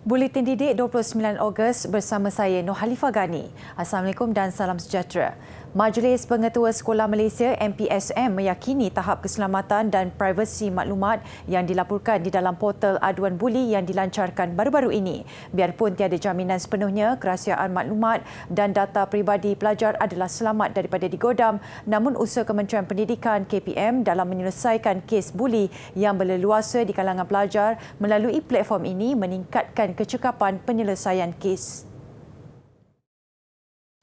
Buletin Didik 29 Ogos bersama saya Nur Halifah Gani. Assalamualaikum dan salam sejahtera. Majlis Pengetua Sekolah Malaysia MPSM meyakini tahap keselamatan dan privasi maklumat yang dilaporkan di dalam portal aduan buli yang dilancarkan baru-baru ini. Biarpun tiada jaminan sepenuhnya kerahsiaan maklumat dan data peribadi pelajar adalah selamat daripada digodam, namun usaha Kementerian Pendidikan KPM dalam menyelesaikan kes buli yang berleluasa di kalangan pelajar melalui platform ini meningkatkan kecekapan penyelesaian kes.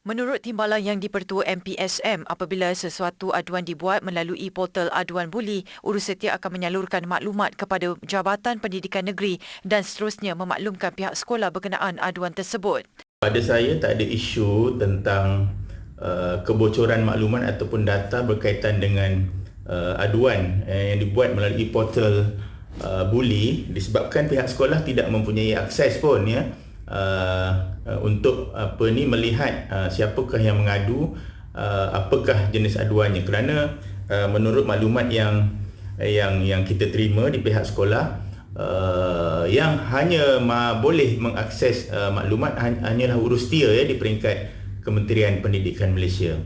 Menurut timbalan yang dipertua MPSM, apabila sesuatu aduan dibuat melalui portal aduan buli, Urusetia akan menyalurkan maklumat kepada Jabatan Pendidikan Negeri dan seterusnya memaklumkan pihak sekolah berkenaan aduan tersebut. Pada saya tak ada isu tentang kebocoran maklumat ataupun data berkaitan dengan aduan yang dibuat melalui portal buli disebabkan pihak sekolah tidak mempunyai akses pun untuk melihat siapakah yang mengadu, apakah jenis aduannya, kerana menurut maklumat yang kita terima di pihak sekolah, yang hanya boleh mengakses maklumat hanyalah Urusetia di peringkat Kementerian Pendidikan Malaysia.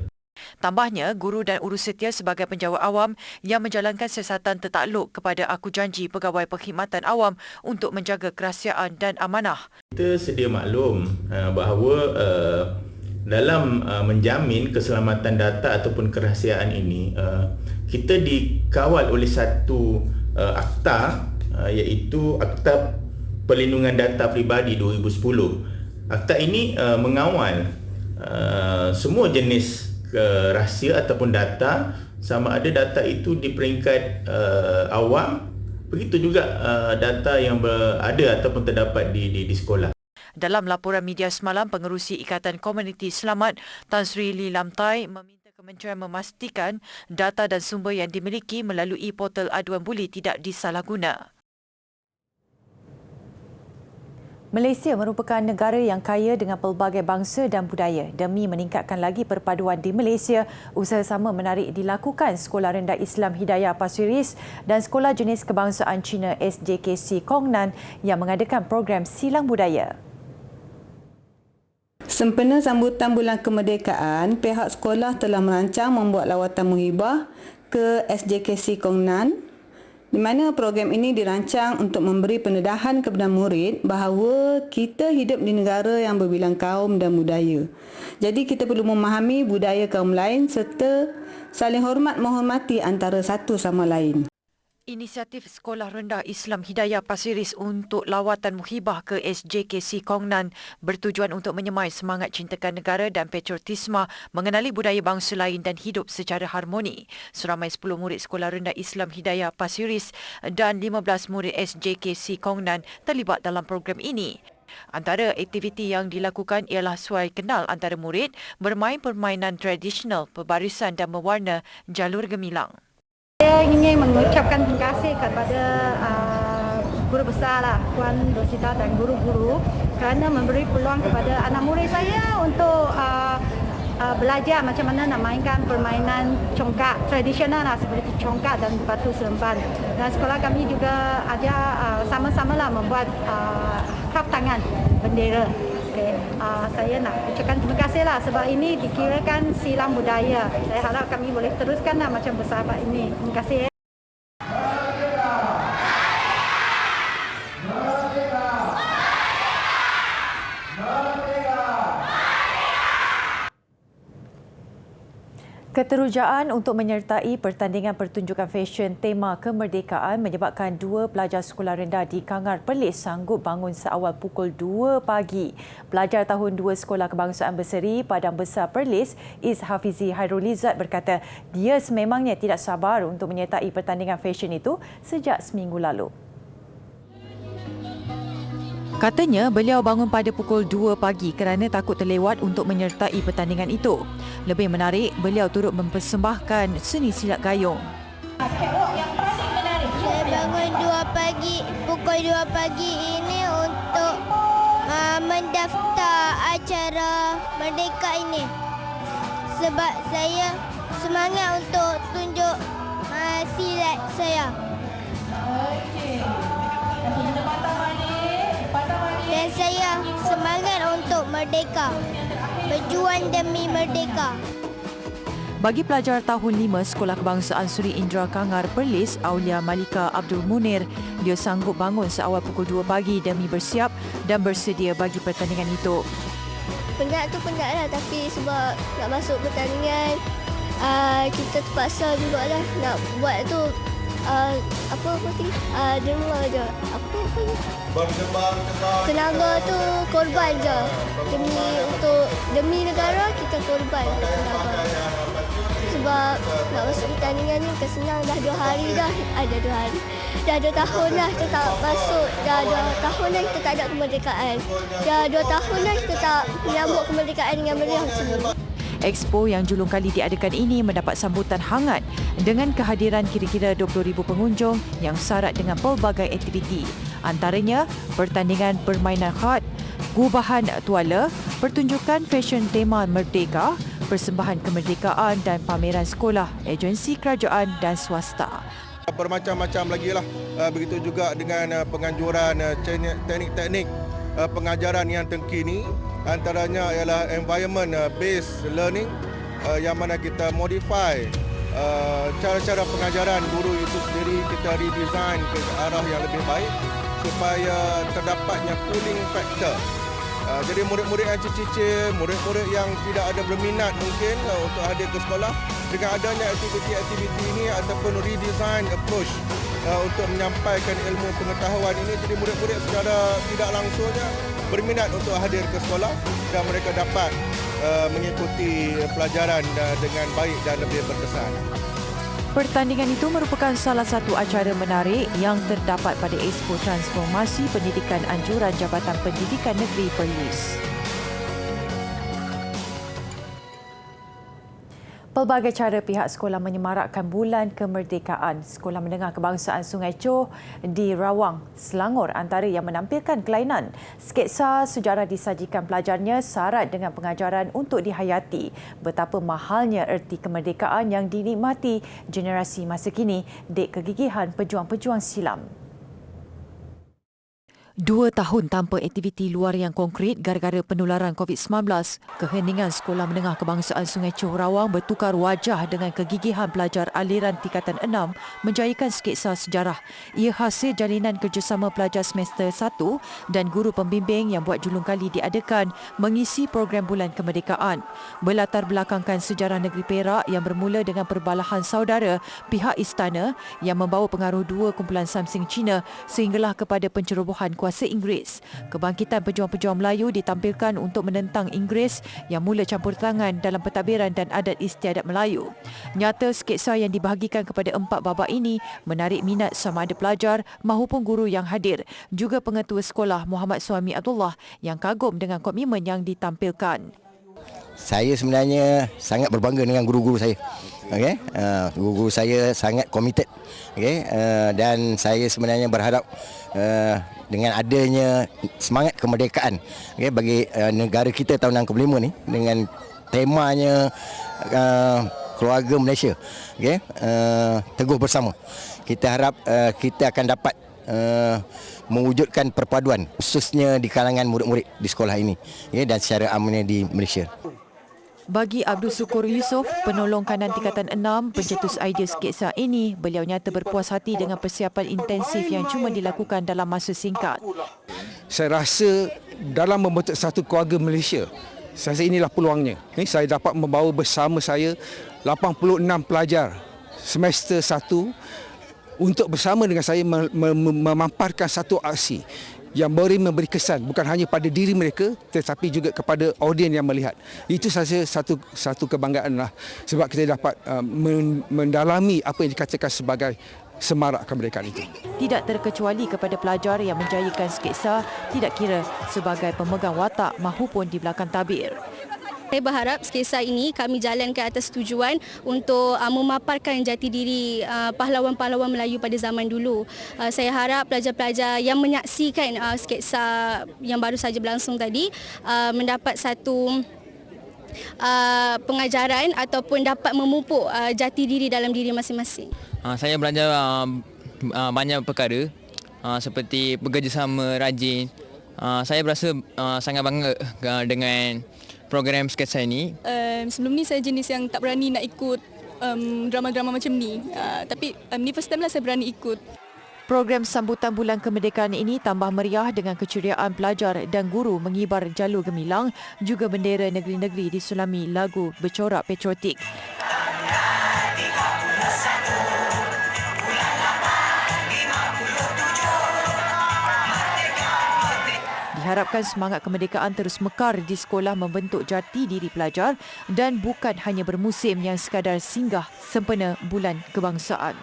Tambahnya, guru dan Urusetia sebagai penjawat awam yang menjalankan siasatan tertakluk kepada aku janji Pegawai Perkhidmatan Awam untuk menjaga kerahsiaan dan amanah. Kita sedia maklum bahawa dalam menjamin keselamatan data ataupun kerahsiaan ini, kita dikawal oleh satu akta, iaitu Akta Perlindungan Data Peribadi 2010. Akta ini mengawal semua jenis rahsia ataupun data, sama ada data itu di peringkat awam, begitu juga data yang ada ataupun terdapat di sekolah. Dalam laporan media semalam, Pengerusi Ikatan Komuniti Selamat Tan Sri Lee Lamtai meminta Kementerian memastikan data dan sumber yang dimiliki melalui portal aduan buli tidak disalahguna. Malaysia merupakan negara yang kaya dengan pelbagai bangsa dan budaya. Demi meningkatkan lagi perpaduan di Malaysia, usaha sama menarik dilakukan Sekolah Rendah Islam Hidayah Pasir Ris dan Sekolah Jenis Kebangsaan Cina SJKC Kong Nan yang mengadakan program Silang Budaya. Sempena sambutan Bulan Kemerdekaan, pihak sekolah telah merancang membuat lawatan muhibah ke SJKC Kong Nan, di mana program ini dirancang untuk memberi pendedahan kepada murid bahawa kita hidup di negara yang berbilang kaum dan budaya. Jadi kita perlu memahami budaya kaum lain serta saling hormat menghormati antara satu sama lain. Inisiatif Sekolah Rendah Islam Hidayah Pasir Ris untuk lawatan muhibah ke SJKC Kong Nan bertujuan untuk menyemai semangat cintakan negara dan patriotisme, mengenali budaya bangsa lain dan hidup secara harmoni. Seramai 10 murid Sekolah Rendah Islam Hidayah Pasir Ris dan 15 murid SJKC Kong Nan terlibat dalam program ini. Antara aktiviti yang dilakukan ialah suai kenal antara murid, bermain permainan tradisional, perbarisan dan mewarna jalur gemilang. Saya ingin mengucapkan terima kasih kepada guru besar Puan Rosita dan guru-guru kerana memberi peluang kepada anak murid saya untuk belajar macam mana nak mainkan permainan congkak tradisional seperti congkak dan batu seremban. Dan sekolah kami juga ajar sama-sama membuat kap tangan bendera. Okay. Saya nak ucapkan terima kasih sebab ini dikirakan silang budaya. Saya harap kami boleh teruskan macam bersahabat ini. Terima kasih. Keterujaan untuk menyertai pertandingan pertunjukan fashion tema kemerdekaan menyebabkan 2 pelajar sekolah rendah di Kangar Perlis sanggup bangun seawal pukul 2 pagi. Pelajar tahun 2 Sekolah Kebangsaan Berseri Padang Besar Perlis, Iz Hafizi Hairulizat berkata dia sememangnya tidak sabar untuk menyertai pertandingan fashion itu sejak seminggu lalu. Katanya beliau bangun pada pukul 2 pagi kerana takut terlewat untuk menyertai pertandingan itu. Lebih menarik, beliau turut mempersembahkan seni silat gayung. Saya bangun pukul 2 pagi ini untuk mendaftar acara Merdeka ini. Sebab saya semangat untuk tunjuk silat saya. Dan merdeka. Berjuang demi merdeka. Bagi pelajar tahun 5 Sekolah Kebangsaan Suri Indra Kangar Perlis, Aulia Malika Abdul Munir, dia sanggup bangun seawal pukul 2 pagi demi bersiap dan bersedia bagi pertandingan itu. Penat tu penat lah, tapi sebab nak masuk pertandingan, kita terpaksa jugalah nak buat tu dengar je. Tenaga tu korban je. Demi negara kita korban tenaga. Sebab nak masuk pertandingan ni kesenang dah 2 hari dah. Ada 2 hari. Dah 2 tahun dah kita tak masuk. Dah 2 tahun dah kita tak ada kemerdekaan. Dah 2 tahun dah kita tak menyambut kemerdekaan dengan meriah macam ni. Expo yang julung kali diadakan ini mendapat sambutan hangat dengan kehadiran kira-kira 20,000 pengunjung yang syarat dengan pelbagai aktiviti. Antaranya pertandingan permainan khad, gubahan tuala, pertunjukan fashion tema Merdeka, persembahan kemerdekaan dan pameran sekolah, agensi kerajaan dan swasta. Bermacam-macam lagi lah. Begitu juga dengan penganjuran teknik-teknik pengajaran yang terkini. Antaranya ialah environment based learning yang mana kita modify cara-cara pengajaran guru itu sendiri, kita redesign ke arah yang lebih baik supaya terdapatnya cooling factor. Jadi murid-murid yang cicit, murid-murid yang tidak ada berminat mungkin untuk hadir ke sekolah, dengan adanya aktiviti-aktiviti ini ataupun redesign approach untuk menyampaikan ilmu pengetahuan ini, jadi murid-murid secara tidak langsungnya berminat untuk hadir ke sekolah dan mereka dapat mengikuti pelajaran dengan baik dan lebih berkesan. Pertandingan itu merupakan salah satu acara menarik yang terdapat pada Expo Transformasi Pendidikan Anjuran Jabatan Pendidikan Negeri Perlis. Pelbagai cara pihak sekolah menyemarakkan Bulan Kemerdekaan. Sekolah Menengah Kebangsaan Sungai Choh di Rawang, Selangor antara yang menampilkan kelainan. Sketsa sejarah disajikan pelajarnya syarat dengan pengajaran untuk dihayati betapa mahalnya erti kemerdekaan yang dinikmati generasi masa kini dek kegigihan pejuang-pejuang silam. 2 tahun tanpa aktiviti luar yang konkret gara-gara penularan COVID-19, keheningan Sekolah Menengah Kebangsaan Sungai Choh Rawang bertukar wajah dengan kegigihan pelajar aliran tingkatan 6 menjayakan sketsa sejarah. Ia hasil jalinan kerjasama pelajar semester 1 dan guru pembimbing yang buat julung kali diadakan mengisi program Bulan Kemerdekaan. Berlatar belakangkan sejarah negeri Perak yang bermula dengan perbalahan saudara pihak istana yang membawa pengaruh 2 kumpulan Samsing Cina sehinggalah kepada pencerobohan kuasa Inggeris. Kebangkitan pejuang-pejuang Melayu ditampilkan untuk menentang Inggeris yang mula campur tangan dalam pentadbiran dan adat istiadat Melayu. Nyata sketsa yang dibahagikan kepada 4 babak ini menarik minat sama ada pelajar mahupun guru yang hadir, juga pengetua sekolah Muhammad Suami Abdullah yang kagum dengan komitmen yang ditampilkan. Saya sebenarnya sangat berbangga dengan guru-guru saya. Okey, guru-guru saya sangat committed. Okey, dan saya sebenarnya berharap dengan adanya semangat kemerdekaan bagi negara kita tahun 65 ni dengan temanya keluarga Malaysia, teguh bersama. Kita harap kita akan dapat mewujudkan perpaduan khususnya di kalangan murid-murid di sekolah ini dan secara amnya di Malaysia. Bagi Abdul Sukur Yusof, penolong kanan tingkatan 6 pencetus idea sketsa ini, beliau nyata berpuas hati dengan persiapan intensif yang cuma dilakukan dalam masa singkat. Saya rasa dalam membentuk satu keluarga Malaysia, saya rasa inilah peluangnya. Saya dapat membawa bersama saya 86 pelajar semester 1 untuk bersama dengan saya memamparkan satu aksi yang memberi kesan bukan hanya pada diri mereka tetapi juga kepada audiens yang melihat. Itu saya satu kebanggaan lah, sebab kita dapat mendalami apa yang dikatakan sebagai semarak kemerdekaan itu. Tidak terkecuali kepada pelajar yang menjayakan sketsa, tidak kira sebagai pemegang watak mahupun di belakang tabir. Saya berharap sketsa ini kami jalankan atas tujuan untuk memaparkan jati diri pahlawan-pahlawan Melayu pada zaman dulu. Saya harap pelajar-pelajar yang menyaksikan sketsa yang baru saja berlangsung tadi mendapat satu pengajaran ataupun dapat memupuk jati diri dalam diri masing-masing. Saya belajar banyak perkara seperti bekerjasama rajin, Saya berasa sangat bangga dengan program sketsa ini. Sebelum ni saya jenis yang tak berani nak ikut drama-drama macam ni. Tapi ni first time lah saya berani ikut. Program sambutan Bulan Kemerdekaan ini tambah meriah dengan keceriaan pelajar dan guru mengibar jalur gemilang, juga bendera negeri-negeri disulami lagu bercorak patriotik. Diharapkan semangat kemerdekaan terus mekar di sekolah membentuk jati diri pelajar dan bukan hanya bermusim yang sekadar singgah sempena Bulan Kebangsaan.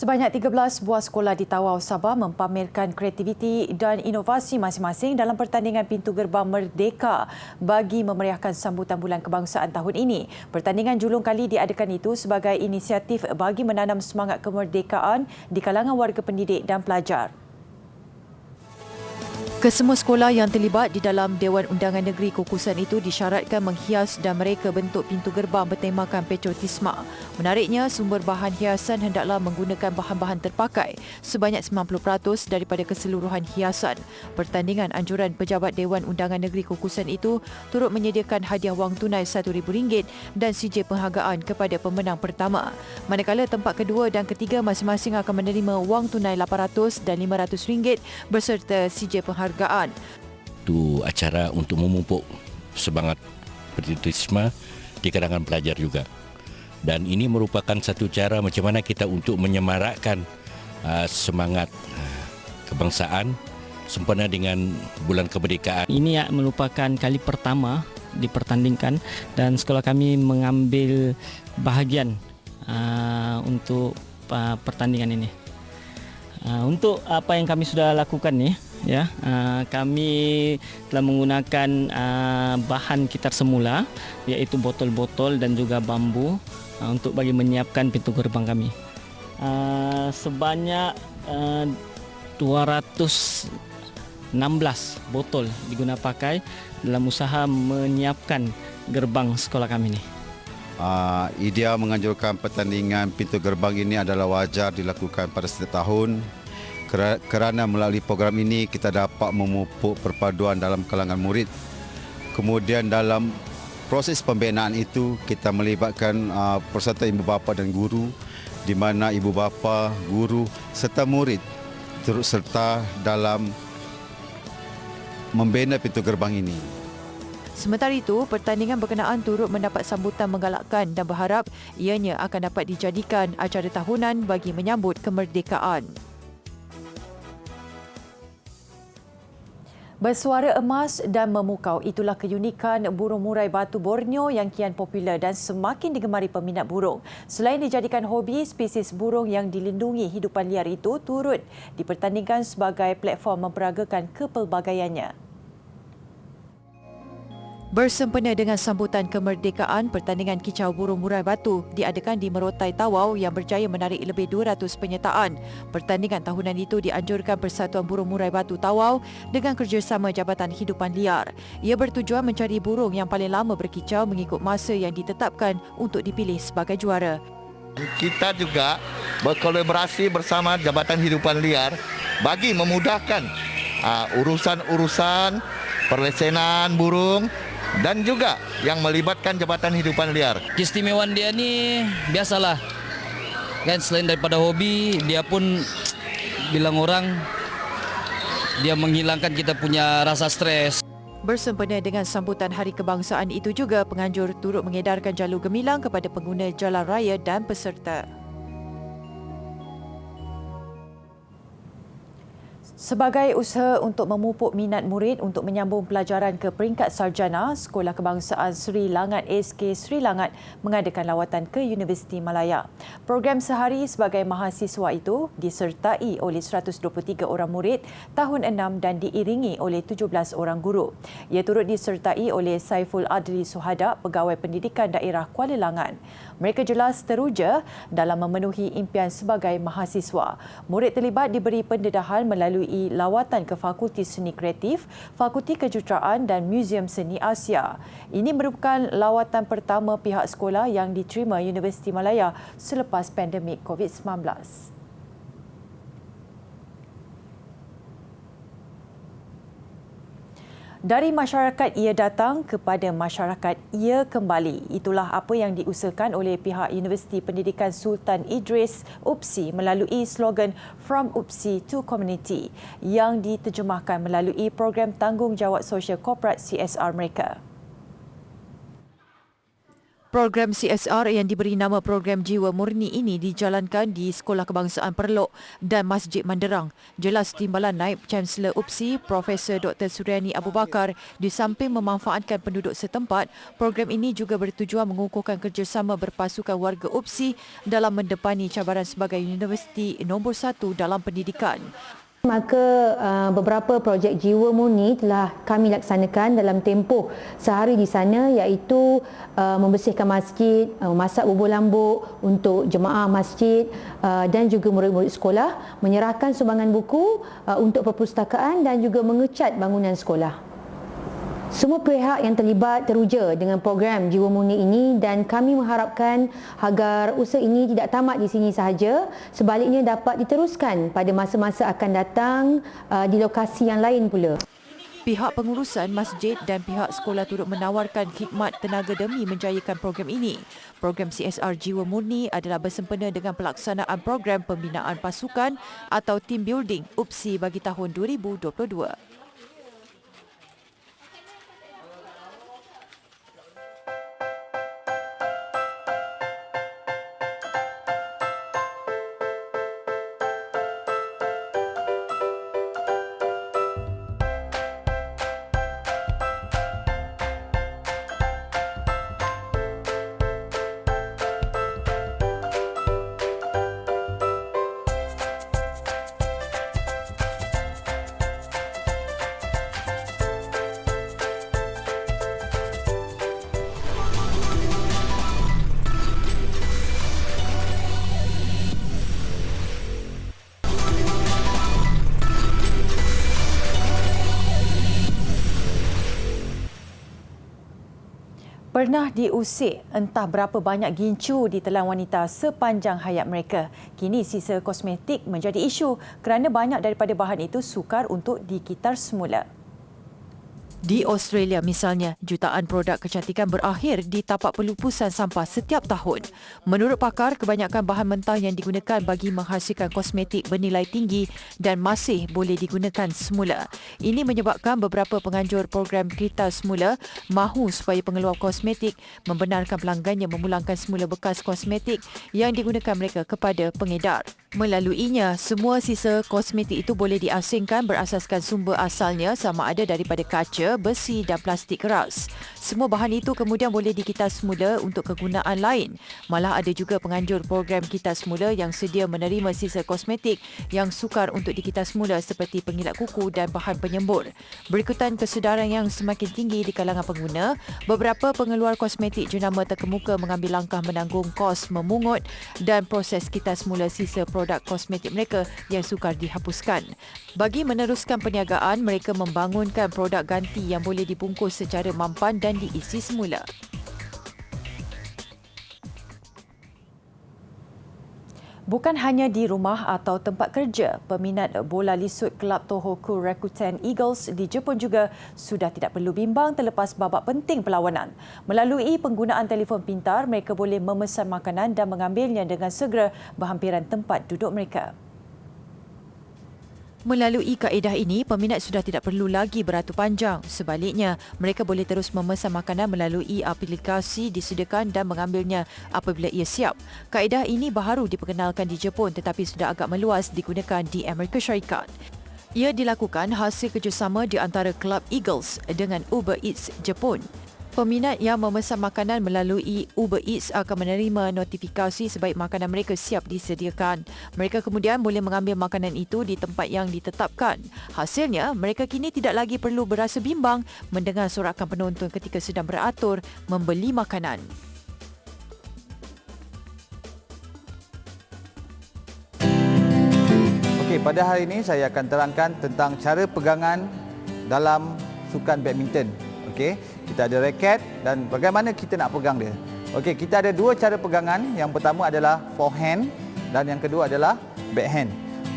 Sebanyak 13 buah sekolah di Tawau, Sabah mempamerkan kreativiti dan inovasi masing-masing dalam pertandingan Pintu Gerbang Merdeka bagi memeriahkan sambutan Bulan Kebangsaan tahun ini. Pertandingan julung kali diadakan itu sebagai inisiatif bagi menanam semangat kemerdekaan di kalangan warga pendidik dan pelajar. Kesemua sekolah yang terlibat di dalam Dewan Undangan Negeri Kukusan itu disyaratkan menghias dan mereka bentuk pintu gerbang bertemakan patriotisme. Menariknya, sumber bahan hiasan hendaklah menggunakan bahan-bahan terpakai sebanyak 90% daripada keseluruhan hiasan. Pertandingan anjuran pejabat Dewan Undangan Negeri Kukusan itu turut menyediakan hadiah wang tunai RM1,000 dan CJ penghargaan kepada pemenang pertama. Manakala tempat kedua dan ketiga masing-masing akan menerima wang tunai RM800 dan RM500 berserta CJ penghargaan. Itu acara untuk memupuk semangat patriotisme di kalangan pelajar juga. Dan ini merupakan satu cara macam mana kita untuk menyemarakkan semangat kebangsaan sempena dengan Bulan Kemerdekaan. Ini merupakan kali pertama dipertandingkan dan sekolah kami mengambil bahagian untuk pertandingan ini. Untuk apa yang kami sudah lakukan ni, kami telah menggunakan bahan kitar semula, iaitu botol-botol dan juga bambu untuk bagi menyiapkan pintu gerbang kami. Sebanyak 216 botol digunakan pakai dalam usaha menyiapkan gerbang sekolah kami ini. Idea menganjurkan pertandingan pintu gerbang ini adalah wajar dilakukan pada setiap tahun kerana melalui program ini kita dapat memupuk perpaduan dalam kalangan murid. Kemudian dalam proses pembinaan itu kita melibatkan persatuan ibu bapa dan guru, di mana ibu bapa, guru serta murid turut serta dalam membina pintu gerbang ini. Sementara itu, pertandingan berkenaan turut mendapat sambutan menggalakkan dan berharap ianya akan dapat dijadikan acara tahunan bagi menyambut kemerdekaan. Bersuara emas dan memukau, itulah keunikan burung murai batu Borneo yang kian popular dan semakin digemari peminat burung. Selain dijadikan hobi, spesies burung yang dilindungi hidupan liar itu turut dipertandingkan sebagai platform memperagakan kepelbagaiannya. Bersempena dengan sambutan kemerdekaan, pertandingan kicau burung murai batu diadakan di Merotai Tawau yang berjaya menarik lebih 200 penyertaan. Pertandingan tahunan itu dianjurkan Persatuan Burung Murai Batu Tawau dengan kerjasama Jabatan Hidupan Liar. Ia bertujuan mencari burung yang paling lama berkicau mengikut masa yang ditetapkan untuk dipilih sebagai juara. Kita juga berkolaborasi bersama Jabatan Hidupan Liar bagi memudahkan urusan-urusan perlesenan burung dan juga yang melibatkan Jabatan Hidupan Liar. Keistimewaan dia ni biasalah. Kan selain daripada hobi, dia pun bilang orang dia menghilangkan kita punya rasa stres. Bersempena dengan sambutan Hari Kebangsaan itu juga, penganjur turut mengedarkan jalur gemilang kepada pengguna jalan raya dan peserta. Sebagai usaha untuk memupuk minat murid untuk menyambung pelajaran ke peringkat sarjana, Sekolah Kebangsaan Sri Langat SK Sri Langat mengadakan lawatan ke Universiti Malaya. Program sehari sebagai mahasiswa itu disertai oleh 123 orang murid tahun 6 dan diiringi oleh 17 orang guru. Ia turut disertai oleh Saiful Adli Suhada, Pegawai Pendidikan Daerah Kuala Langat. Mereka jelas teruja dalam memenuhi impian sebagai mahasiswa. Murid terlibat diberi pendedahan melalui lawatan ke Fakulti Seni Kreatif, Fakulti Kejuruteraan dan Muzium Seni Asia. Ini merupakan lawatan pertama pihak sekolah yang diterima Universiti Malaya selepas pandemik COVID-19. Dari masyarakat ia datang kepada masyarakat ia kembali. Itulah apa yang diusahakan oleh pihak Universiti Pendidikan Sultan Idris UPSI melalui slogan From UPSI to Community yang diterjemahkan melalui program tanggungjawab sosial korporat CSR mereka. Program CSR yang diberi nama Program Jiwa Murni ini dijalankan di Sekolah Kebangsaan Perlok dan Masjid Manderang. Jelas timbalan Naib Chancellor UPSI, Profesor Dr. Suryani Abu Bakar, di samping memanfaatkan penduduk setempat, program ini juga bertujuan mengukuhkan kerjasama berpasukan warga UPSI dalam mendepani cabaran sebagai universiti nombor 1 dalam pendidikan. Maka beberapa projek Jiwa Murni telah kami laksanakan dalam tempoh sehari di sana, iaitu membersihkan masjid, masak bubur lambuk untuk jemaah masjid dan juga murid-murid sekolah, menyerahkan sumbangan buku untuk perpustakaan dan juga mengecat bangunan sekolah. Semua pihak yang terlibat teruja dengan program Jiwa Murni ini dan kami mengharapkan agar usaha ini tidak tamat di sini sahaja, sebaliknya dapat diteruskan pada masa-masa akan datang di lokasi yang lain pula. Pihak pengurusan masjid dan pihak sekolah turut menawarkan khidmat tenaga demi menjayakan program ini. Program CSR Jiwa Murni adalah bersempena dengan pelaksanaan program pembinaan pasukan atau team building UPSI bagi tahun 2022. Pernah diusik entah berapa banyak gincu ditelan wanita sepanjang hayat mereka. Kini sisa kosmetik menjadi isu kerana banyak daripada bahan itu sukar untuk dikitar semula. Di Australia misalnya, jutaan produk kecantikan berakhir di tapak pelupusan sampah setiap tahun. Menurut pakar, kebanyakan bahan mentah yang digunakan bagi menghasilkan kosmetik bernilai tinggi dan masih boleh digunakan semula. Ini menyebabkan beberapa penganjur program Kita Semula mahu supaya pengeluar kosmetik membenarkan pelanggannya memulangkan semula bekas kosmetik yang digunakan mereka kepada pengedar. Melaluinya, semua sisa kosmetik itu boleh diasingkan berasaskan sumber asalnya sama ada daripada kaca, besi dan plastik keras. Semua bahan itu kemudian boleh dikitar semula untuk kegunaan lain. Malah ada juga penganjur program Kitar Semula yang sedia menerima sisa kosmetik yang sukar untuk dikitar semula seperti pengilat kuku dan bahan penyembur. Berikutan kesedaran yang semakin tinggi di kalangan pengguna, beberapa pengeluar kosmetik jenama terkemuka mengambil langkah menanggung kos memungut dan proses kitar semula sisa produk kosmetik mereka yang sukar dihapuskan. Bagi meneruskan perniagaan, mereka membangunkan produk ganti yang boleh dibungkus secara mampan dan diisi semula. Bukan hanya di rumah atau tempat kerja, peminat bola lisut kelab Tohoku Rakuten Eagles di Jepun juga sudah tidak perlu bimbang terlepas babak penting perlawanan. Melalui penggunaan telefon pintar, mereka boleh memesan makanan dan mengambilnya dengan segera berhampiran tempat duduk mereka. Melalui kaedah ini, peminat sudah tidak perlu lagi beratur panjang. Sebaliknya, mereka boleh terus memesan makanan melalui aplikasi disediakan dan mengambilnya apabila ia siap. Kaedah ini baru diperkenalkan di Jepun tetapi sudah agak meluas digunakan di Amerika Syarikat. Ia dilakukan hasil kerjasama di antara Kelab Eagles dengan Uber Eats Jepun. Peminat yang memesan makanan melalui Uber Eats akan menerima notifikasi sebaik makanan mereka siap disediakan. Mereka kemudian boleh mengambil makanan itu di tempat yang ditetapkan. Hasilnya, mereka kini tidak lagi perlu berasa bimbang mendengar sorakan penonton ketika sedang beratur membeli makanan. Okey, pada hari ini saya akan terangkan tentang cara pegangan dalam sukan badminton. Okey, kita ada raket dan bagaimana kita nak pegang dia. Okey, kita ada dua cara pegangan. Yang pertama adalah forehand dan yang kedua adalah backhand.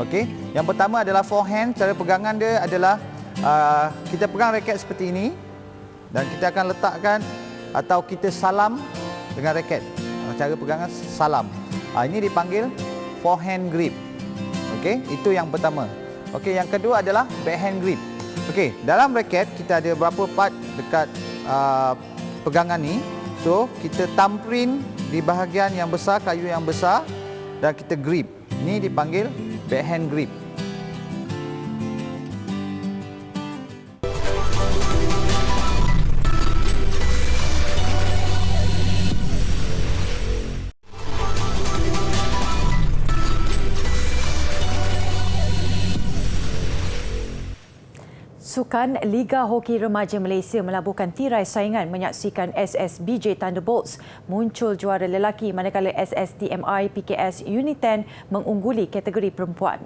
Okey, yang pertama adalah forehand. Cara pegangan dia adalah kita pegang raket seperti ini dan kita akan letakkan atau kita salam dengan raket. Cara pegangan salam. Ini dipanggil forehand grip. Okey, itu yang pertama. Okey, yang kedua adalah backhand grip. Okey, dalam raket kita ada berapa part dekat pegangan ni. So, kita thumbprint di bahagian yang besar, kayu yang besar dan kita grip. Ini dipanggil backhand grip. Sukan Liga Hoki Remaja Malaysia melabuhkan tirai saingan menyaksikan SSBJ Thunderbolts muncul juara lelaki manakala SSTMI PKS Unit 10 mengungguli kategori perempuan.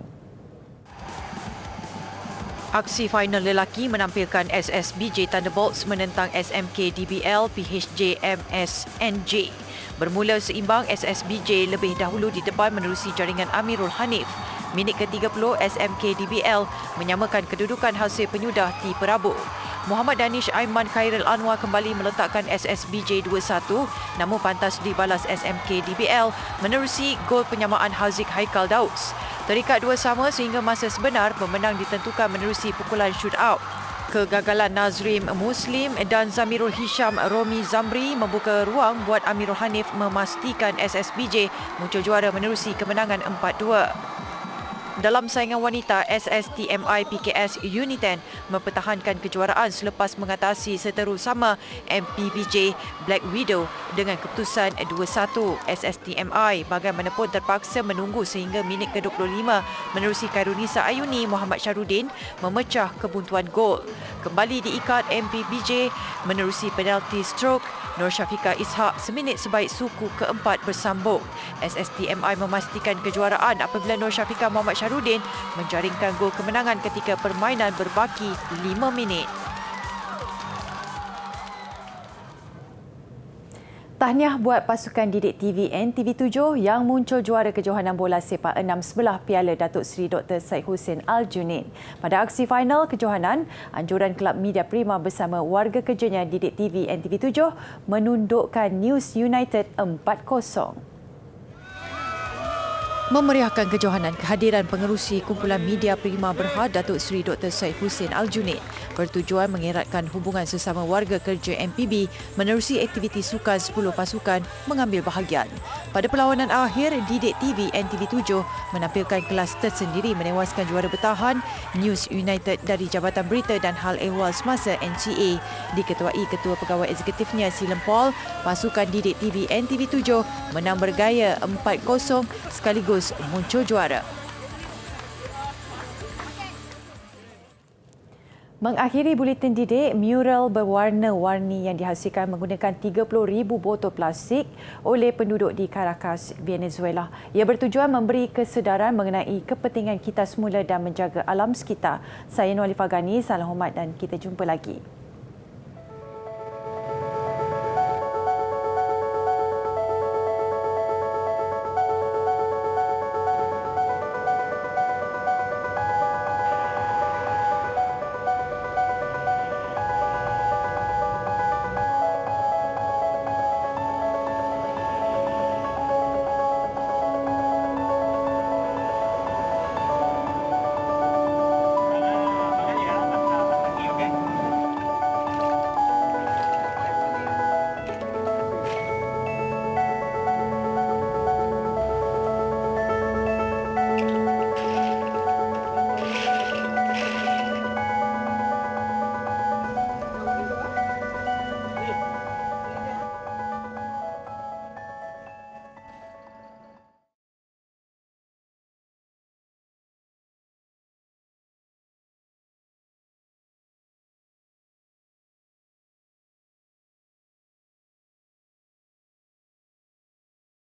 Aksi final lelaki menampilkan SSBJ Thunderbolts menentang SMK DBL PHJ MSNJ. Bermula seimbang, SSBJ lebih dahulu di depan menerusi jaringan Amirul Hanif. Minit ke-30, SMK DBL menyamakan kedudukan hasil penyudah T Perabot. Muhammad Danish Aiman Khairil Anwar kembali meletakkan SSBJ 2-1, namun pantas dibalas SMK DBL menerusi gol penyamaan Haziq Haikal Dauds. Terikat 2 sama sehingga masa sebenar, pemenang ditentukan menerusi pukulan shootout. Kegagalan Nazrim Muslim dan Zamirul Hisham Romi Zamri membuka ruang buat Amirul Hanif memastikan SSBJ muncul juara menerusi kemenangan 4-2. Dalam saingan wanita, SSTMI PKS Unit 10 mempertahankan kejuaraan selepas mengatasi seteru sama MPBJ Black Widow dengan keputusan 2-1. SSTMI bagaimanapun terpaksa menunggu sehingga minit ke-25 menerusi Khairunisa Ayuni Muhammad Syarudin memecah kebuntuan gol. Kembali diikat MPBJ menerusi penalti stroke Nur Syafika Ishak seminit sebaik suku keempat bersambung. SSTMI memastikan kejuaraan apabila Nur Syafika Muhammad Syarudin menjaringkan gol kemenangan ketika permainan berbaki 5 minit. Tahniah buat pasukan didik TV NTV7 yang muncul juara kejohanan bola sepak 6 sebelah Piala Datuk Seri Dr. Syed Hussein Al-Junaid. Pada aksi final kejohanan, anjuran Kelab Media Prima bersama warga kerjanya didik TV NTV7 menundukkan News United 4-0. Memeriahkan kejohanan, kehadiran pengerusi kumpulan media Prima Berhad Datuk Seri Dr. Syed Hussein Al-Junaid bertujuan mengeratkan hubungan sesama warga kerja MPB menerusi aktiviti sukan 10 pasukan mengambil bahagian. Pada perlawanan akhir, didik TV NTV7 menampilkan kelas tersendiri menewaskan juara bertahan News United dari Jabatan Berita dan Hal Ehwal Semasa NCA. Diketuai Ketua Pegawai Eksekutifnya Silam Paul, pasukan didik TV NTV7 menang bergaya 4-0 sekaligus muncul juara. Mengakhiri buletin didik, mural berwarna-warni yang dihasilkan menggunakan 30,000 botol plastik oleh penduduk di Caracas, Venezuela. Ia bertujuan memberi kesedaran mengenai kepentingan kita semula dan menjaga alam sekitar. Saya Nur Alifah Ghani, salam hormat dan kita jumpa lagi.